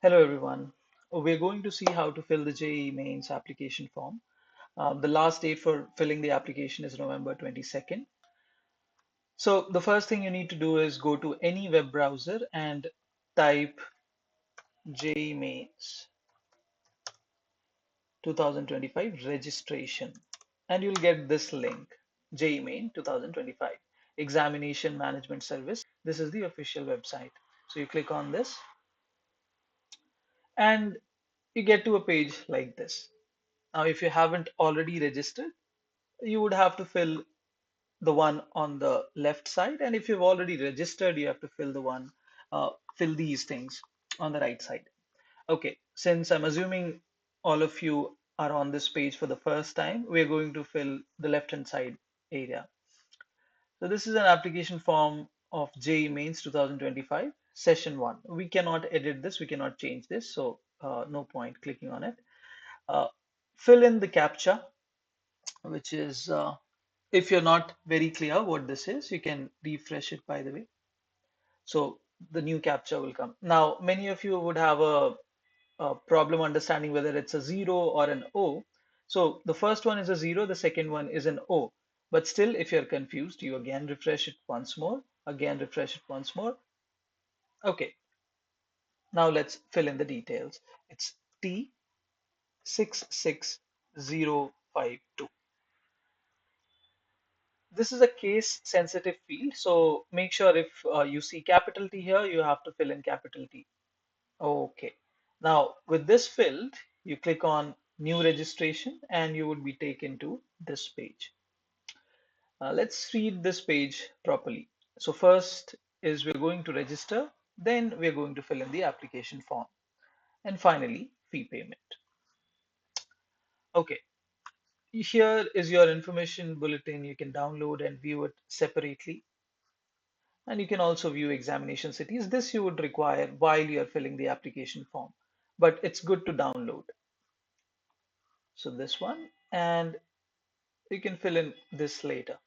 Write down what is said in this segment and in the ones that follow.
Hello everyone. We're going to see how to fill the JEE Mains application form. The last date for filling the application is November 22nd. So the first thing you need to do is go to any web browser and type JEE Mains 2025 registration and you'll get this link, JEE Main 2025 Examination Management Service. This is the official website. So you click on this and you get to a page like this. Now, if you haven't already registered, you would have to fill the one on the left side. And if you've already registered, you have to fill these things on the right side. Okay, since I'm assuming all of you are on this page for the first time, we're going to fill the left-hand side area. So this is an application form of JEE Mains 2025, session 1. We cannot edit this, we cannot change this, so no point clicking on it. Uh, Fill in the CAPTCHA, which is if you're not very clear what this is, you can refresh it by the way. So the new captcha will come. Now, many of you would have a problem understanding whether it's a 0 or an O. So the first one is a 0, the second one is an O. But still, if you're confused, you again refresh it once more, again refresh it once more. Okay, now let's fill in the details. It's T66052. This is a case sensitive field, so make sure if you see capital T here, you have to fill in capital T. Okay. Now, with this filled, you click on new registration and you would be taken to this page. Let's read this page properly. So first is we're going to register, then we're going to fill in the application form, and finally fee payment. Okay, here is your information bulletin. You can download and view it separately. And you can also view examination cities. This you would require while you're filling the application form, but it's good to download. So this one, and you can fill in this later.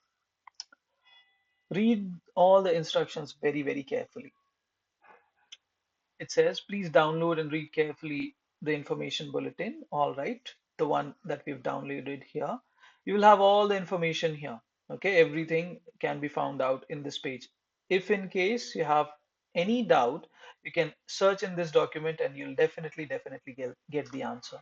Read all the instructions very, very carefully. It says, please download and read carefully the information bulletin. All right, the one that we've downloaded here. You will have all the information here. Okay, everything can be found out in this page. If in case you have any doubt, you can search in this document and you'll definitely get the answer.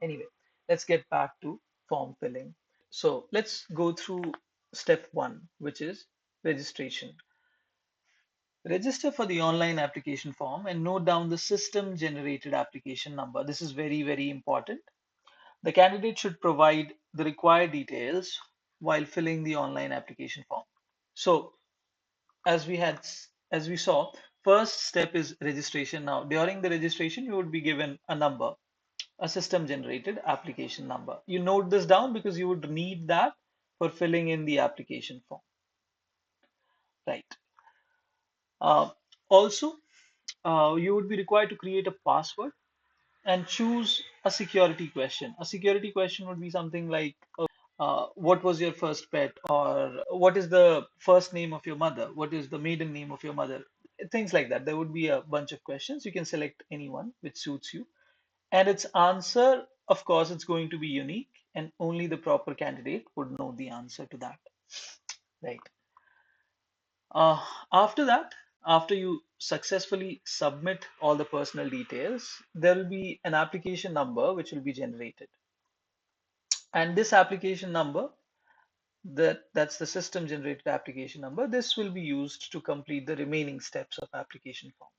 Anyway, let's get back to form filling. So let's go through step 1, which is registration. Register for the online application form and note down the system generated application number. This is very, very important. The candidate should provide the required details while filling the online application form. So as we saw, first step is registration. Now, during the registration, you would be given a number, a system generated application number. You note this down because you would need that for filling in the application form, right? Uh, Also, you would be required to create a password and choose a security question. A security question would be something like, what was your first pet? Or what is the first name of your mother? What is the maiden name of your mother? Things like that. There would be a bunch of questions. You can select any one which suits you. And its answer, of course, it's going to be unique, and only the proper candidate would know the answer to that. Right. Uh, After that, after you successfully submit all the personal details, there will be an application number which will be generated. And this application number, that's the system generated application number, this will be used to complete the remaining steps of application form.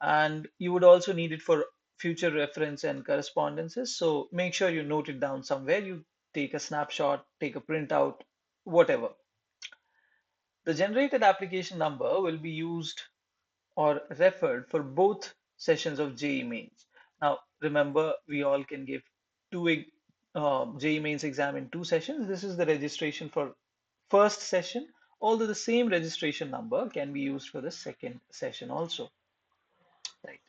And you would also need it for future reference and correspondences. So make sure you note it down somewhere. You take a snapshot, take a printout, whatever. The generated application number will be used or referred for both sessions of JEE Mains. Now, remember, we all can give two JEE Mains exam in 2 sessions. This is the registration for first session, although the same registration number can be used for the second session also. Right.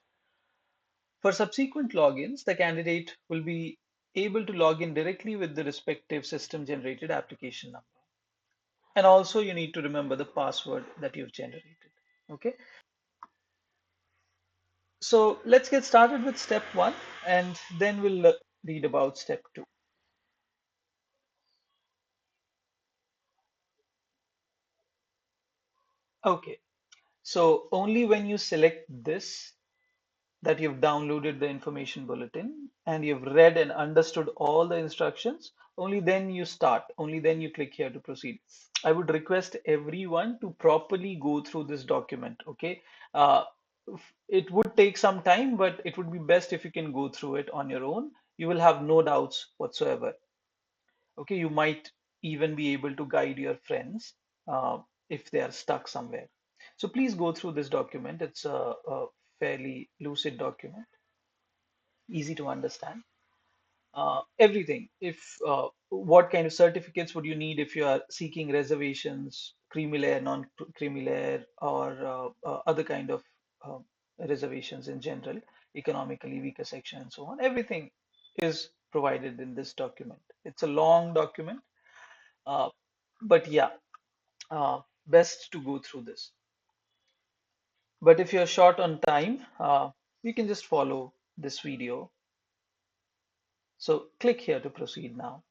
For subsequent logins, the candidate will be able to log in directly with the respective system generated application number. And also you need to remember the password that you've generated. Okay. So let's get started with step one, and then we'll read about step two. Okay, so only when you select this, that you've downloaded the information bulletin and you've read and understood all the instructions, only then you start, only then you click here to proceed. I would request everyone to properly go through this document, okay? Uh, it would take some time, but it would be best if you can go through it on your own. You will have no doubts whatsoever. Okay, you might even be able to guide your friends if they are stuck somewhere. So please go through this document. It's a fairly lucid document, easy to understand. Everything. If What kind of certificates would you need if you are seeking reservations, creamy layer, non-creamy layer, or other kind of uh, reservations in general, economically weaker section, and so on. Everything is provided in this document. It's a long document, uh, but yeah, best to go through this. But if you're short on time, you can just follow this video. So click here to proceed now.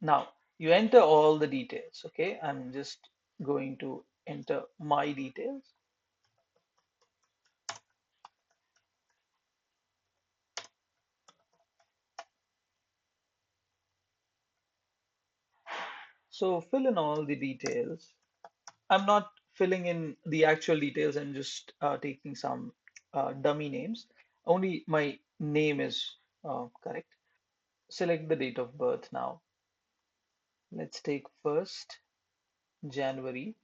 Now you enter all the details. Okay, I'm just going to enter my details. So fill in all the details. I'm not filling in the actual details. I'm just taking some dummy names. Only my name is correct. Select the date of birth now. Let's take 1st January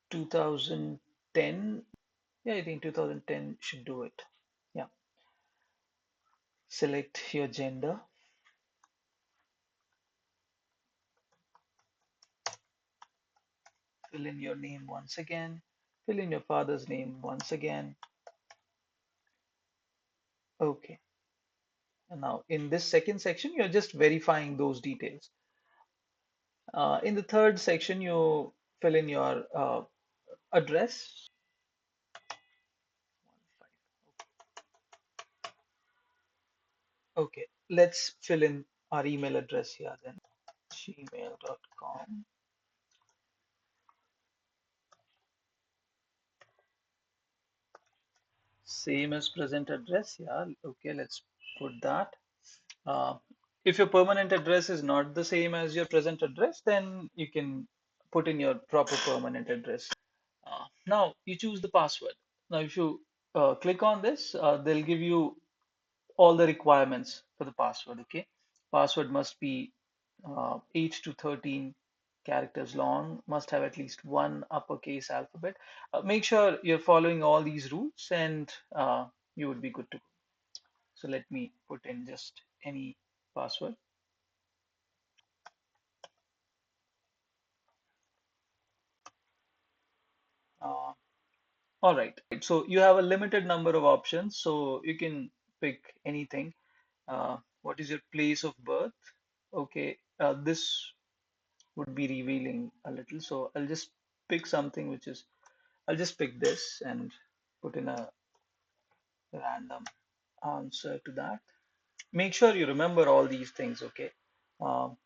2010. Yeah, I think 2010 should do it. Yeah. Select your gender. Fill in your name once again. Fill in your father's name once again. Okay. And now in this second section, you're just verifying those details. In the third section, you fill in your address. Okay, let's fill in our email address here then. Gmail.com. Same as present address. Yeah, okay, let's put that. Uh, if your permanent address is not the same as your present address, then you can put in your proper permanent address. Now you choose the password. Now, if you click on this, they'll give you all the requirements for the password. Okay, password must be 8 to 13 characters long, must have at least one uppercase alphabet. Make sure you're following all these rules, and you would be good to go. So let me put in just any password. Uh, all right. So you have a limited number of options, so you can pick anything. What is your place of birth? Okay, this would be revealing a little. So I'll just pick something which is, I'll just pick this and put in a random answer to that. Make sure you remember all these things, okay? Um,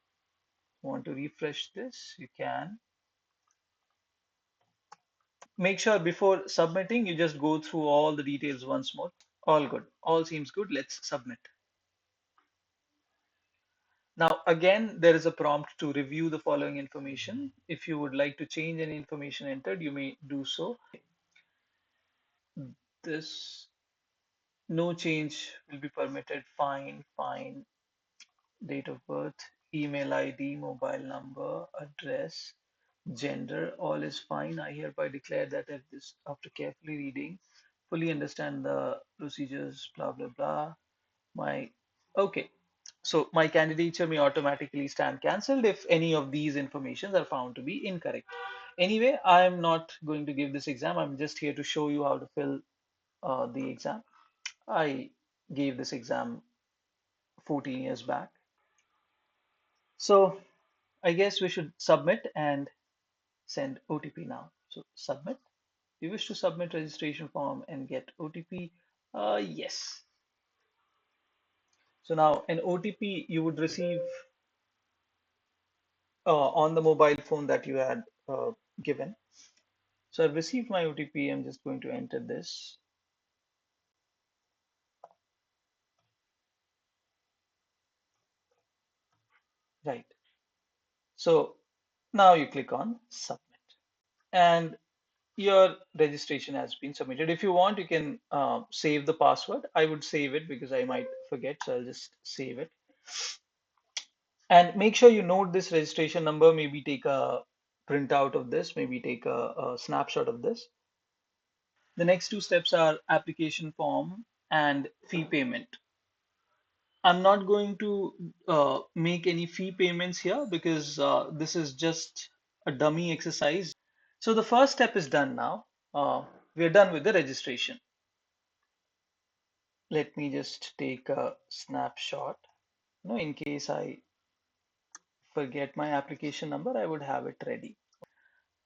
Want to refresh this? You can. Make sure before submitting, you just go through all the details once more. All good. All seems good. Let's submit. Now, again, there is a prompt to review the following information. If you would like to change any information entered, you may do so. This no change will be permitted. Fine, fine. Date of birth, email ID, mobile number, address, gender, all is fine. I hereby declare that if this, after carefully reading, fully understand the procedures, blah, blah, blah. My, okay. So my candidature may automatically stand cancelled if any of these informations are found to be incorrect. Anyway, I am not going to give this exam. I'm just here to show you how to fill the exam. I gave this exam 14 years back. So I guess we should submit and send OTP now. So submit. You wish to submit registration form and get OTP. Yes. So now an OTP you would receive on the mobile phone that you had given. So I've received my OTP. I'm just going to enter this. Right. So now you click on submit and your registration has been submitted. If you want, you can save the password. I would save it because I might forget. So I'll just save it. And make sure you note this registration number. Maybe take a printout of this. Maybe take a snapshot of this. The next two steps are application form and fee payment. I'm not going to make any fee payments here because this is just a dummy exercise. So the first step is done now. We're done with the registration. Let me just take a snapshot. In case I forget my application number, I would have it ready.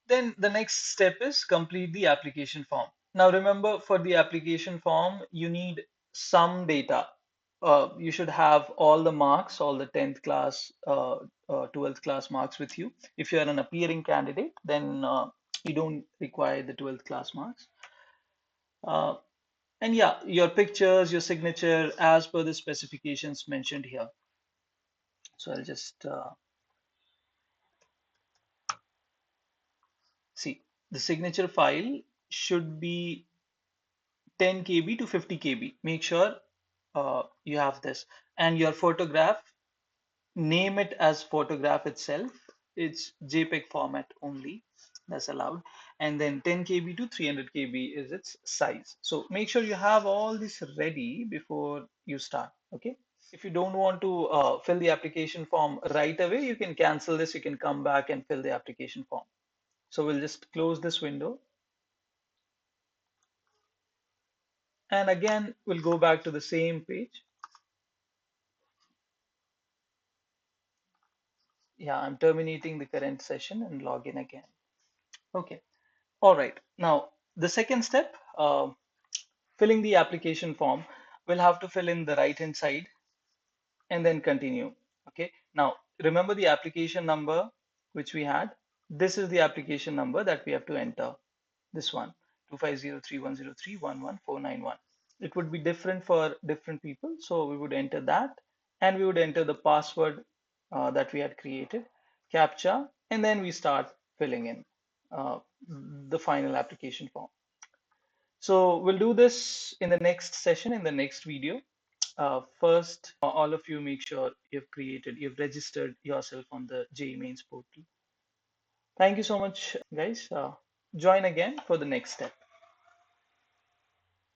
Then the next step is complete the application form. Now remember, for the application form, you need some data. You should have all the marks, all the 10th class, 12th class marks with you. If you are an appearing candidate, then you don't require the 12th class marks. Uh, and yeah, your pictures, your signature, as per the specifications mentioned here. So I'll just see. The signature file should be 10 KB to 50 KB. Make sure you have this. And your photograph, name it as photograph itself. It's JPEG format only. That's allowed. And then 10 KB to 300 KB is its size. So make sure you have all this ready before you start. Okay. If you don't want to fill the application form right away, you can cancel this. You can come back and fill the application form. So we'll just close this window. And again, we'll go back to the same page. Yeah, I'm terminating the current session and log in again. Okay. All right. Now, the second step, filling the application form, we'll have to fill in the right-hand side and then continue. Okay. Now, remember the application number which we had? This is the application number that we have to enter. This one, 25031031141. It would be different for different people. So we would enter that and we would enter the password that we had created, CAPTCHA, and then we start filling in uh, the final application form. So we'll do this in the next session, in the next video. First, all of you make sure you've registered yourself on the JEE Mains portal. Thank you so much, guys. Join again for the next step.